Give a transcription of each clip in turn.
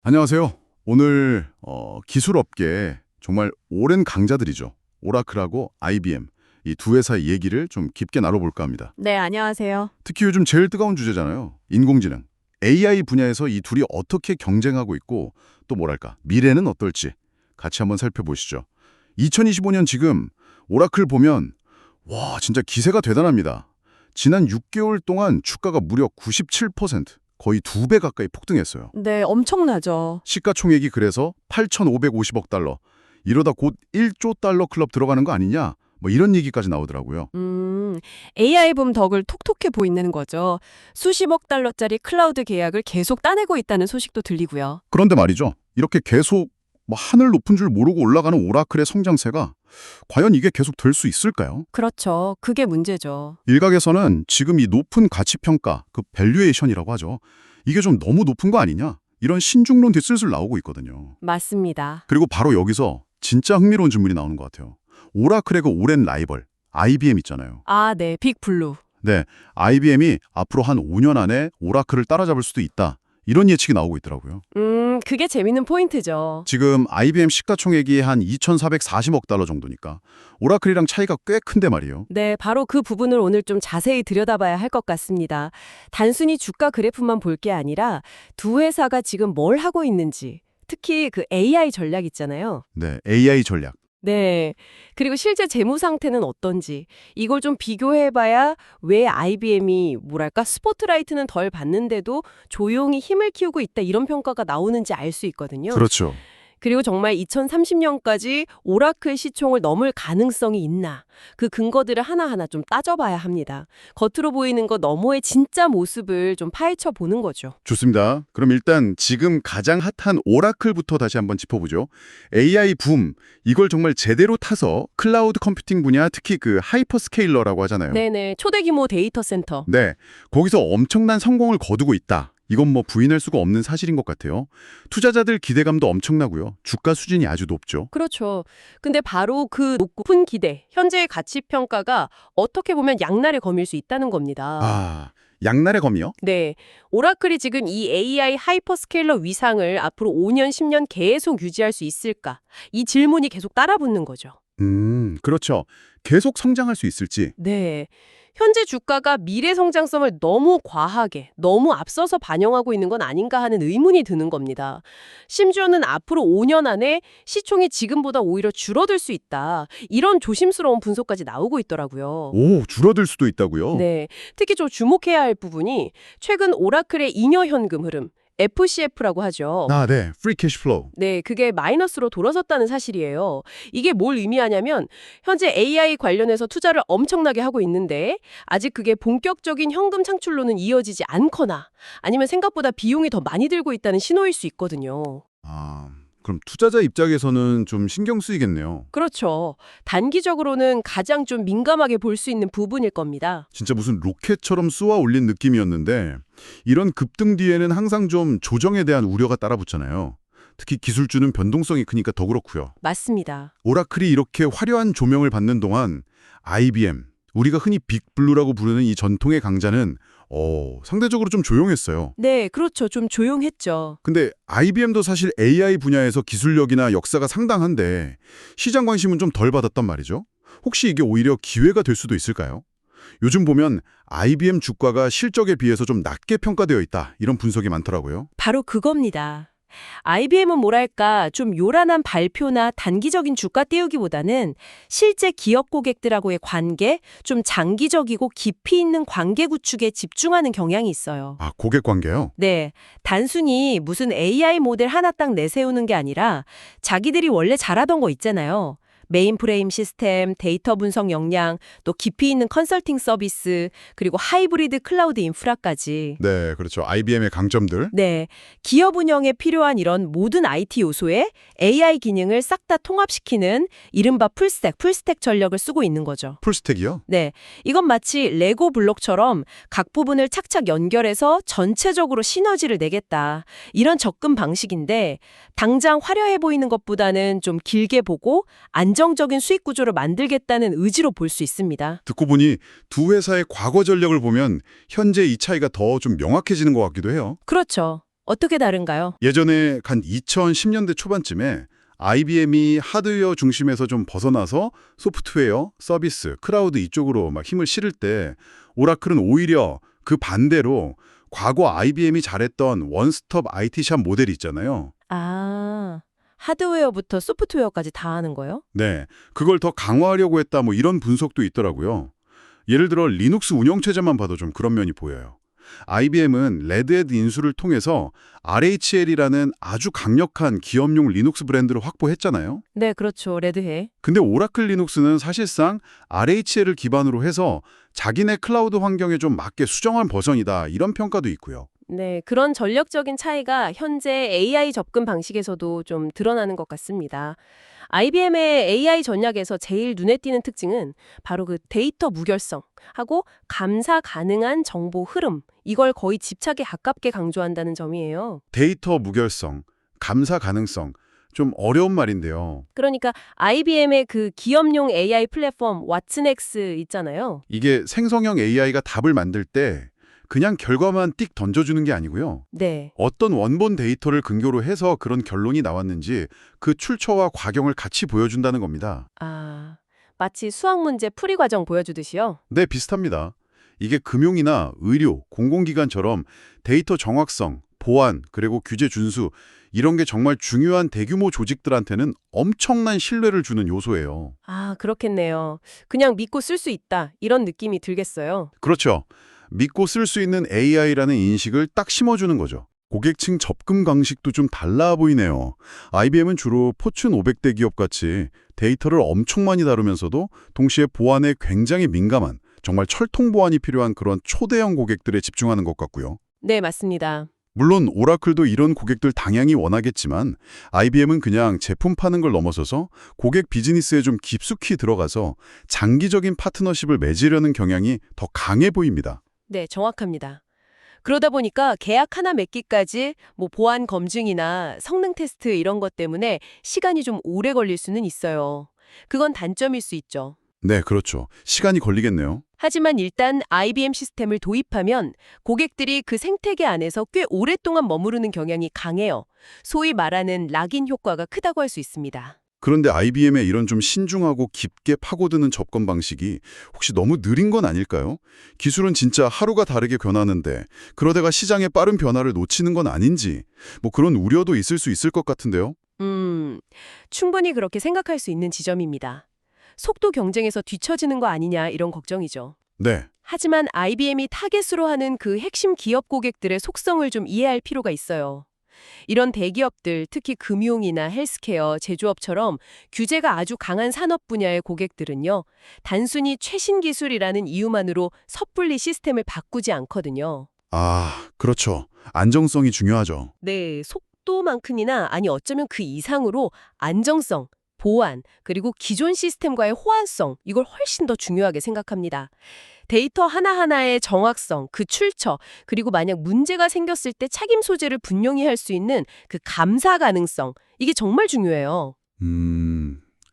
안녕하세요. 오늘 기술업계에 정말 오랜 강자들이죠. 오라클하고 IBM 이 두 회사의 얘기를 좀 깊게 나눠볼까 합니다. 네, 안녕하세요. 특히 요즘 제일 뜨거운 주제잖아요. 인공지능. AI 분야에서 이 둘이 어떻게 경쟁하고 있고 또 뭐랄까 미래는 어떨지 같이 한번 살펴보시죠. 2025년 지금 오라클 보면 와 진짜 기세가 대단합니다. 지난 6개월 동안 주가가 무려 97%, 거의 2배 가까이 폭등했어요. 네, 엄청나죠. 시가총액이 그래서 8,550억 달러. 이러다 곧 1조 달러 클럽 들어가는 거 아니냐? 뭐 이런 얘기까지 나오더라고요. AI 붐 덕을 톡톡해 보인다는 거죠. 수십억 달러짜리 클라우드 계약을 계속 따내고 있다는 소식도 들리고요. 그런데 말이죠. 이렇게 계속 뭐 하늘 높은 줄 모르고 올라가는 오라클의 성장세가 과연 이게 계속 될 수 있을까요? 그렇죠. 그게 문제죠. 일각에서는 지금 이 높은 가치평가, 그 밸류에이션이라고 하죠. 이게 좀 너무 높은 거 아니냐? 이런 신중론도 슬슬 나오고 있거든요. 맞습니다. 그리고 바로 여기서 진짜 흥미로운 질문이 나오는 것 같아요. 오라클의 그 오랜 라이벌, IBM 있잖아요. 아, 네, 빅블루. 네, IBM이 앞으로 한 5년 안에 오라클을 따라잡을 수도 있다. 이런 예측이 나오고 있더라고요. 그게 재밌는 포인트죠. 지금 IBM 시가총액이 한 2,440억 달러 정도니까 오라클이랑 차이가 꽤 큰데 말이에요. 네, 바로 그 부분을 오늘 좀 자세히 들여다봐야 할 것 같습니다. 단순히 주가 그래프만 볼 게 아니라 두 회사가 지금 뭘 하고 있는지, 특히 그 AI 전략 있잖아요. 네, AI 전략. 네. 그리고 실제 재무 상태는 어떤지 이걸 좀 비교해봐야 왜 IBM이 뭐랄까 스포트라이트는 덜 받는데도 조용히 힘을 키우고 있다 이런 평가가 나오는지 알 수 있거든요. 그렇죠. 그리고 정말 2030년까지 오라클 시총을 넘을 가능성이 있나 그 근거들을 하나하나 좀 따져봐야 합니다. 겉으로 보이는 거 너머의 진짜 모습을 좀 파헤쳐 보는 거죠. 좋습니다. 그럼 일단 지금 가장 핫한 오라클부터 다시 한번 짚어보죠. AI 붐, 이걸 정말 제대로 타서 클라우드 컴퓨팅 분야, 특히 그 하이퍼스케일러라고 하잖아요. 네네. 초대 규모 데이터 센터. 네, 거기서 엄청난 성공을 거두고 있다. 이건 뭐 부인할 수가 없는 사실인 것 같아요. 투자자들 기대감도 엄청나고요. 주가 수준이 아주 높죠. 그렇죠. 근데 바로 그 높은 기대, 현재의 가치 평가가 어떻게 보면 양날의 검일 수 있다는 겁니다. 아, 양날의 검이요? 네. 오라클이 지금 이 AI 하이퍼스케일러 위상을 앞으로 5년, 10년 계속 유지할 수 있을까? 이 질문이 계속 따라붙는 거죠. 그렇죠. 계속 성장할 수 있을지. 네. 현재 주가가 미래 성장성을 너무 과하게, 너무 앞서서 반영하고 있는 건 아닌가 하는 의문이 드는 겁니다. 심지어는 앞으로 5년 안에 시총이 지금보다 오히려 줄어들 수 있다. 이런 조심스러운 분석까지 나오고 있더라고요. 오, 줄어들 수도 있다고요? 네. 특히 좀 주목해야 할 부분이 최근 오라클의 잉여 현금 흐름, FCF라고 하죠. 아, 네. 프리 캐시 플로우. 네, 그게 마이너스로 돌아섰다는 사실이에요. 이게 뭘 의미하냐면 현재 AI 관련해서 투자를 엄청나게 하고 있는데 아직 그게 본격적인 현금 창출로는 이어지지 않거나 아니면 생각보다 비용이 더 많이 들고 있다는 신호일 수 있거든요. 아, 그럼 투자자 입장에서는 좀 신경 쓰이겠네요. 그렇죠. 단기적으로는 가장 좀 민감하게 볼 수 있는 부분일 겁니다. 진짜 무슨 로켓처럼 쏘아 올린 느낌이었는데 이런 급등 뒤에는 항상 좀 조정에 대한 우려가 따라붙잖아요. 특히 기술주는 변동성이 크니까 더 그렇고요. 맞습니다. 오라클이 이렇게 화려한 조명을 받는 동안 IBM, 우리가 흔히 빅블루라고 부르는 이 전통의 강자는 상대적으로 좀 조용했어요. 네, 그렇죠. 좀 조용했죠. 근데 IBM도 사실 AI 분야에서 기술력이나 역사가 상당한데 시장 관심은 좀 덜 받았단 말이죠. 혹시 이게 오히려 기회가 될 수도 있을까요? 요즘 보면 IBM 주가가 실적에 비해서 좀 낮게 평가되어 있다. 이런 분석이 많더라고요. 바로 그겁니다. IBM은 뭐랄까 좀 요란한 발표나 단기적인 주가 띄우기보다는 실제 기업 고객들하고의 관계, 좀 장기적이고 깊이 있는 관계 구축에 집중하는 경향이 있어요. 아, 고객 관계요? 네, 단순히 무슨 AI 모델 하나 딱 내세우는 게 아니라 자기들이 원래 잘하던 거 있잖아요. 메인프레임 시스템, 데이터 분석 역량, 또 깊이 있는 컨설팅 서비스, 그리고 하이브리드 클라우드 인프라까지. 네, 그렇죠. IBM의 강점들. 네, 기업 운영에 필요한 이런 모든 IT 요소에 AI 기능을 싹 다 통합시키는 이른바 풀스택 전략을 쓰고 있는 거죠. 풀스택이요? 네, 이건 마치 레고 블록처럼 각 부분을 착착 연결해서 전체적으로 시너지를 내겠다. 이런 접근 방식인데 당장 화려해 보이는 것보다는 좀 길게 보고 안정적인 수익 구조를 만들겠다는 의지로 볼 수 있습니다. 듣고 보니 두 회사의 과거 전력을 보면 현재 이 차이가 더 좀 명확해지는 것 같기도 해요. 그렇죠. 어떻게 다른가요? 예전에 간 2010년대 초반쯤에 IBM이 하드웨어 중심에서 좀 벗어나서 소프트웨어, 서비스, 클라우드 이쪽으로 막 힘을 실을 때 오라클은 오히려 그 반대로 과거 IBM이 잘했던 원스톱 IT샵 모델이 있잖아요. 아, 하드웨어부터 소프트웨어까지 다 하는 거요? 네, 그걸 더 강화하려고 했다 뭐 이런 분석도 있더라고요. 예를 들어 리눅스 운영체제만 봐도 좀 그런 면이 보여요. IBM은 레드햇 인수를 통해서 RHL이라는 아주 강력한 기업용 리눅스 브랜드를 확보했잖아요. 네, 그렇죠. 레드해. 근데 오라클 리눅스는 사실상 RHL을 기반으로 해서 자기네 클라우드 환경에 좀 맞게 수정한 버전이다 이런 평가도 있고요. 네, 그런 전력적인 차이가 현재 AI 접근 방식에서도 좀 드러나는 것 같습니다. IBM의 AI 전략에서 제일 눈에 띄는 특징은 바로 그 데이터 무결성하고 감사 가능한 정보 흐름, 이걸 거의 집착에 가깝게 강조한다는 점이에요. 데이터 무결성, 감사 가능성, 좀 어려운 말인데요. 그러니까 IBM의 그 기업용 AI 플랫폼 왓슨X 있잖아요. 이게 생성형 AI가 답을 만들 때 그냥 결과만 띡 던져주는 게 아니고요. 네. 어떤 원본 데이터를 근거로 해서 그런 결론이 나왔는지 그 출처와 과경을 같이 보여준다는 겁니다. 아, 마치 수학 문제 풀이 과정 보여주듯이요. 네, 비슷합니다. 이게 금융이나 의료, 공공기관처럼 데이터 정확성, 보안, 그리고 규제 준수 이런 게 정말 중요한 대규모 조직들한테는 엄청난 신뢰를 주는 요소예요. 아, 그렇겠네요. 그냥 믿고 쓸 수 있다, 이런 느낌이 들겠어요. 그렇죠. 믿고 쓸 수 있는 AI라는 인식을 딱 심어주는 거죠. 고객층 접근 방식도 좀 달라 보이네요. IBM은 주로 포춘 500대 기업같이 데이터를 엄청 많이 다루면서도 동시에 보안에 굉장히 민감한, 정말 철통 보안이 필요한 그런 초대형 고객들에 집중하는 것 같고요. 네, 맞습니다. 물론 오라클도 이런 고객들 당연히 원하겠지만 IBM은 그냥 제품 파는 걸 넘어서서 고객 비즈니스에 좀 깊숙이 들어가서 장기적인 파트너십을 맺으려는 경향이 더 강해 보입니다. 네, 정확합니다. 그러다 보니까 계약 하나 맺기까지 뭐 보안 검증이나 성능 테스트 이런 것 때문에 시간이 좀 오래 걸릴 수는 있어요. 그건 단점일 수 있죠. 네, 그렇죠. 시간이 걸리겠네요. 하지만 일단 IBM 시스템을 도입하면 고객들이 그 생태계 안에서 꽤 오랫동안 머무르는 경향이 강해요. 소위 말하는 락인 효과가 크다고 할 수 있습니다. 그런데 IBM의 이런 좀 신중하고 깊게 파고드는 접근 방식이 혹시 너무 느린 건 아닐까요? 기술은 진짜 하루가 다르게 변하는데 그러다가 시장의 빠른 변화를 놓치는 건 아닌지 뭐 그런 우려도 있을 수 있을 것 같은데요. 충분히 그렇게 생각할 수 있는 지점입니다. 속도 경쟁에서 뒤처지는 거 아니냐 이런 걱정이죠. 네. 하지만 IBM이 타겟으로 하는 그 핵심 기업 고객들의 속성을 좀 이해할 필요가 있어요. 이런 대기업들, 특히 금융이나 헬스케어, 제조업처럼 규제가 아주 강한 산업 분야의 고객들은요, 단순히 최신 기술이라는 이유만으로 섣불리 시스템을 바꾸지 않거든요. 아, 그렇죠. 안정성이 중요하죠. 네, 속도만큼이나 아니 어쩌면 그 이상으로 안정성, 보안, 그리고 기존 시스템과의 호환성, 이걸 훨씬 더 중요하게 생각합니다. 데이터 하나하나의 정확성, 그 출처, 그리고 만약 문제가 생겼을 때 책임 소재를 분명히 할 수 있는 그 감사 가능성, 이게 정말 중요해요.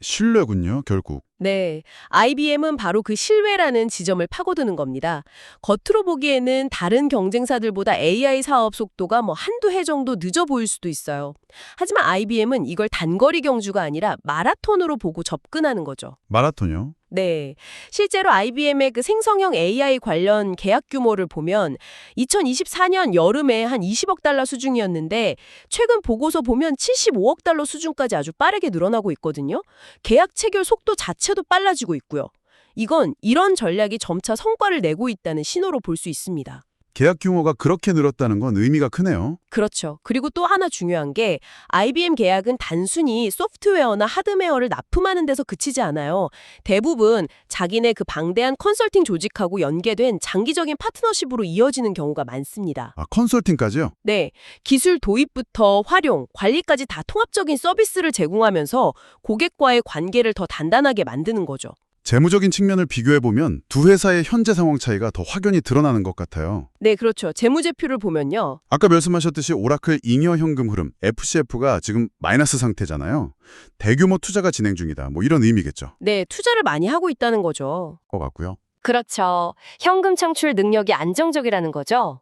신뢰군요, 결국. 네, IBM은 바로 그 신뢰라는 지점을 파고드는 겁니다. 겉으로 보기에는 다른 경쟁사들보다 AI 사업 속도가 뭐 한두 해 정도 늦어 보일 수도 있어요. 하지만 IBM은 이걸 단거리 경주가 아니라 마라톤으로 보고 접근하는 거죠. 마라톤이요? 네. 실제로 IBM의 그 생성형 AI 관련 계약 규모를 보면 2024년 여름에 한 20억 달러 수준이었는데 최근 보고서 보면 75억 달러 수준까지 아주 빠르게 늘어나고 있거든요. 계약 체결 속도 자체도 빨라지고 있고요. 이건 이런 전략이 점차 성과를 내고 있다는 신호로 볼 수 있습니다. 계약 규모가 그렇게 늘었다는 건 의미가 크네요. 그렇죠. 그리고 또 하나 중요한 게 IBM 계약은 단순히 소프트웨어나 하드웨어를 납품하는 데서 그치지 않아요. 대부분 자기네 그 방대한 컨설팅 조직하고 연계된 장기적인 파트너십으로 이어지는 경우가 많습니다. 아, 컨설팅까지요? 네, 기술 도입부터 활용, 관리까지 다 통합적인 서비스를 제공하면서 고객과의 관계를 더 단단하게 만드는 거죠. 재무적인 측면을 비교해보면 두 회사의 현재 상황 차이가 더 확연히 드러나는 것 같아요. 네, 그렇죠. 재무제표를 보면요. 아까 말씀하셨듯이 오라클 잉여 현금 흐름, FCF가 지금 마이너스 상태잖아요. 대규모 투자가 진행 중이다. 뭐 이런 의미겠죠. 네, 투자를 많이 하고 있다는 거죠. 것 같고요. 그렇죠. 현금 창출 능력이 안정적이라는 거죠.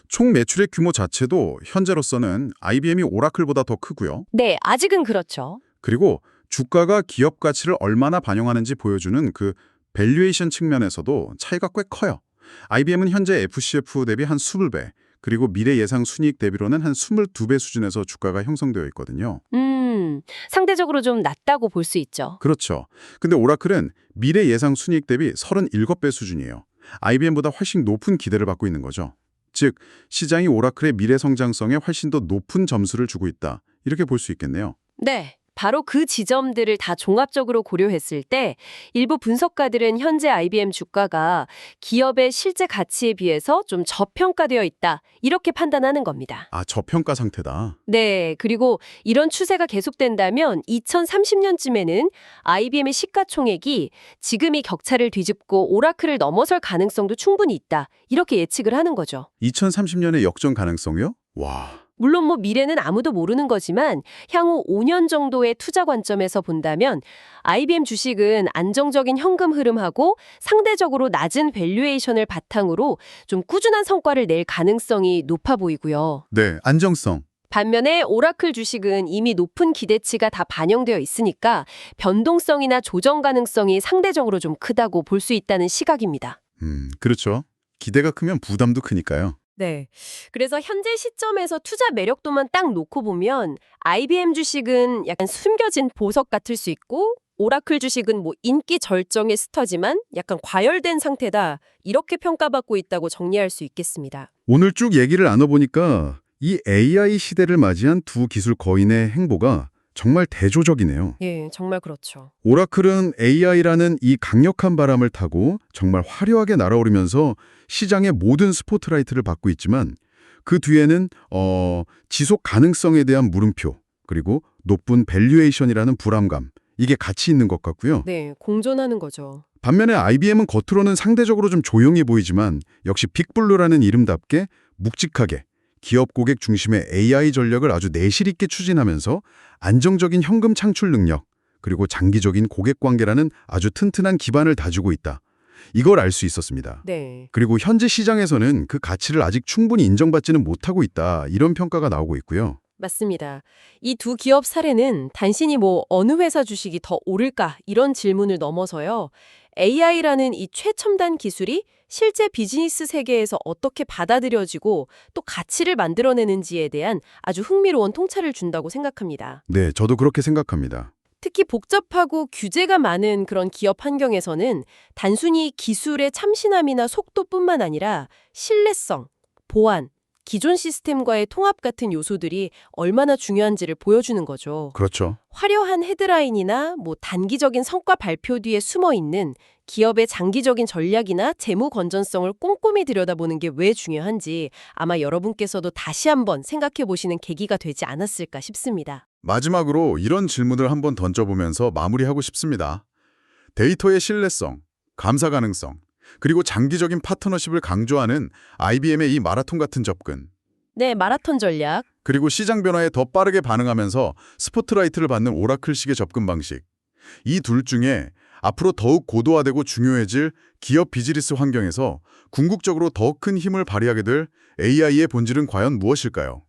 총 매출의 규모 자체도 현재로서는 IBM이 오라클보다 더 크고요. 네, 아직은 그렇죠. 그리고 주가가 기업 가치를 얼마나 반영하는지 보여주는 그 밸류에이션 측면에서도 차이가 꽤 커요. IBM은 현재 FCF 대비 한 20배, 그리고 미래 예상 순이익 대비로는 한 22배 수준에서 주가가 형성되어 있거든요. 상대적으로 좀 낮다고 볼 수 있죠. 그렇죠. 근데 오라클은 미래 예상 순이익 대비 37배 수준이에요. IBM보다 훨씬 높은 기대를 받고 있는 거죠. 즉, 시장이 오라클의 미래 성장성에 훨씬 더 높은 점수를 주고 있다. 이렇게 볼 수 있겠네요. 네. 바로 그 지점들을 다 종합적으로 고려했을 때 일부 분석가들은 현재 IBM 주가가 기업의 실제 가치에 비해서 좀 저평가되어 있다. 이렇게 판단하는 겁니다. 아, 저평가 상태다. 네. 그리고 이런 추세가 계속된다면 2030년쯤에는 IBM의 시가총액이 지금 이 격차를 뒤집고 오라클을 넘어설 가능성도 충분히 있다. 이렇게 예측을 하는 거죠. 2030년의 역전 가능성이요? 와. 물론 뭐 미래는 아무도 모르는 거지만 향후 5년 정도의 투자 관점에서 본다면 IBM 주식은 안정적인 현금 흐름하고 상대적으로 낮은 밸류에이션을 바탕으로 좀 꾸준한 성과를 낼 가능성이 높아 보이고요. 네, 안정성. 반면에 오라클 주식은 이미 높은 기대치가 다 반영되어 있으니까 변동성이나 조정 가능성이 상대적으로 좀 크다고 볼 수 있다는 시각입니다. 그렇죠. 기대가 크면 부담도 크니까요. 네. 그래서 현재 시점에서 투자 매력도만 딱 놓고 보면 IBM 주식은 약간 숨겨진 보석 같을 수 있고 오라클 주식은 뭐 인기 절정의 스타지만 약간 과열된 상태다. 이렇게 평가받고 있다고 정리할 수 있겠습니다. 오늘 쭉 얘기를 나눠보니까 이 AI 시대를 맞이한 두 기술 거인의 행보가 정말 대조적이네요. 예, 정말 그렇죠. 오라클은 AI라는 이 강력한 바람을 타고 정말 화려하게 날아오르면서 시장의 모든 스포트라이트를 받고 있지만 그 뒤에는 지속 가능성에 대한 물음표, 그리고 높은 밸류에이션이라는 불안감, 이게 같이 있는 것 같고요. 네, 공존하는 거죠. 반면에 IBM은 겉으로는 상대적으로 좀 조용히 보이지만 역시 빅블루라는 이름답게 묵직하게 기업 고객 중심의 AI 전략을 아주 내실 있게 추진하면서 안정적인 현금 창출 능력, 그리고 장기적인 고객 관계라는 아주 튼튼한 기반을 다지고 있다. 이걸 알 수 있었습니다. 네. 그리고 현재 시장에서는 그 가치를 아직 충분히 인정받지는 못하고 있다. 이런 평가가 나오고 있고요. 맞습니다. 이 두 기업 사례는 단순히 뭐 어느 회사 주식이 더 오를까 이런 질문을 넘어서요. AI라는 이 최첨단 기술이 실제 비즈니스 세계에서 어떻게 받아들여지고 또 가치를 만들어내는지에 대한 아주 흥미로운 통찰을 준다고 생각합니다. 네, 저도 그렇게 생각합니다. 특히 복잡하고 규제가 많은 그런 기업 환경에서는 단순히 기술의 참신함이나 속도뿐만 아니라 신뢰성, 보안, 기존 시스템과의 통합 같은 요소들이 얼마나 중요한지를 보여주는 거죠. 그렇죠. 화려한 헤드라인이나 뭐 단기적인 성과 발표 뒤에 숨어 있는 기업의 장기적인 전략이나 재무 건전성을 꼼꼼히 들여다보는 게 왜 중요한지 아마 여러분께서도 다시 한번 생각해 보시는 계기가 되지 않았을까 싶습니다. 마지막으로 이런 질문을 한번 던져보면서 마무리하고 싶습니다. 데이터의 신뢰성, 감사 가능성, 그리고 장기적인 파트너십을 강조하는 IBM의 이 마라톤 같은 접근, 네, 마라톤 전략. 그리고 시장 변화에 더 빠르게 반응하면서 스포트라이트를 받는 오라클식의 접근 방식. 이 둘 중에 앞으로 더욱 고도화되고 중요해질 기업 비즈니스 환경에서 궁극적으로 더 큰 힘을 발휘하게 될 AI의 본질은 과연 무엇일까요?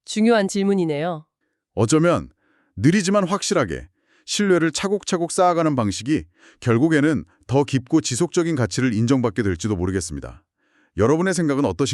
중요한 질문이네요. 어쩌면 느리지만 확실하게 신뢰를 차곡차곡 쌓아가는 방식이 결국에는 더 깊고 지속적인 가치를 인정받게 될지도 모르겠습니다. 여러분의 생각은 어떠신가요?